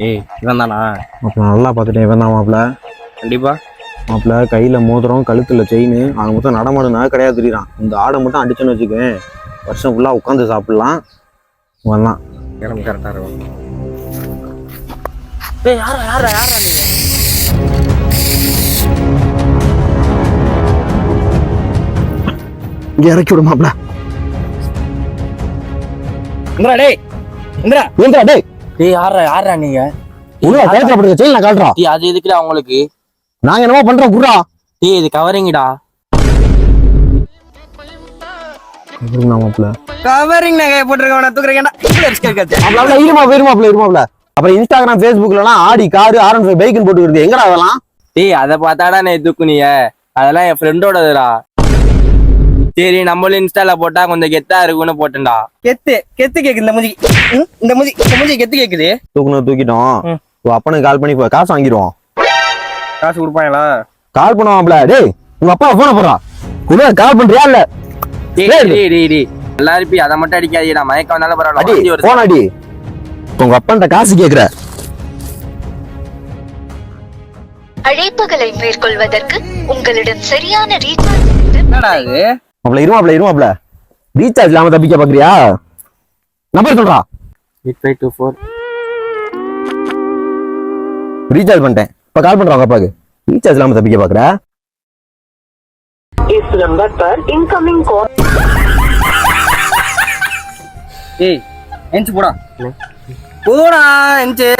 ஏய் இவன் தானா? மாப்பிள்ள நல்லா பார்த்துட்டேன், இவன் தான் மாப்பிள்ள. கண்டிப்பா மாப்பிள்ள கையில மோதிரம், கழுத்துல செயின், அது மொத்தம் நடமாடுனா கிடையாது தெரியுறான். இந்த ஆடை மட்டும் அடிச்சுன்னு வச்சுக்கேன், வருஷம் ஃபுல்லா உட்காந்து சாப்பிடலாம். இவன் தான் கிளம்பு, கரெக்டா இருக்கும். ஏய் யாரா யாரா யாரா நீங்க? இங்க இறக்கி விடு மாப்பிள்ள. இந்திரா டேய், இந்திரா ஏன்டா டேய்? டேய் யாரா யாரா நீங்க? உள்ள கழுத்துல போடுற செயின் நான் காட்டுறோம். டேய் அது எதுக்குடா உங்களுக்கு? நாங்க என்னமோ பண்றோம் குர்ரா. டேய் இது கவரிங்கடா. மாப்பிள்ள கவரிங் நகை போட்டுருக்கவன தூக்குறீங்கடா. ரிஸ்க் இருக்காது. மாப்பிள்ள இருமாப்ல. அப்புறம் இன்ஸ்டாகிராம் ஃபேஸ்புக்லலாம் ஆடி காரு R15 பைக்குன்னு போட்டுக்கிறது எங்கடா அதெல்லாம்? டேய் அதை பார்த்தாடா நான் தூக்குனிய. அதெல்லாம் என் ஃப்ரெண்டோடதுடா. சரி நம்மளும் இன்ஸ்டால போட்டா கொஞ்சம் கெத்தா இருக்குன்னு போட்டேன்டா. கெத்து கேக்குது இந்த மூஞ்சி. இந்த மூஞ்சி கெத்து கேக்குது. தூக்கிட்டோம். அப்பனுக்கு கால் பண்ணி காசு வாங்கிடுவோம். காசு கொடுப்பாங்களா? கால் பண்ணுவாப்ல. டேய் உங்க அப்பா போன போறா. உள்ள கால் பண்றியா இல்ல? டேய் எல்லாரும் அதை மட்டும் அடிக்காதீடா. மயக்கம் வந்தாலும் பரவாயில்ல. போன் அடி. உங்க அப்பா காசு கேக்குற. அழைப்புகளை மேற்கொள்வதற்கு உங்களிடம் சரியான ரீசார்ஜ் என்னடா இது? இருமாப்ல ரீசார்ஜ் இல்லாம தப்பிக்க பாக்குறியா? நம்பர் சொல்றா. 8524 ரீசார்ஜ் பண்ணிட்டேன். இப்ப கால் பண்றா உங்க அப்பாக்கு. ரீசார்ஜ் இல்லாம தப்பிக்க பாக்குற? इस नंबर पर इनकमिंग कॉल। ஏய் என்ச்சு போடா. போடா என்ச்சு.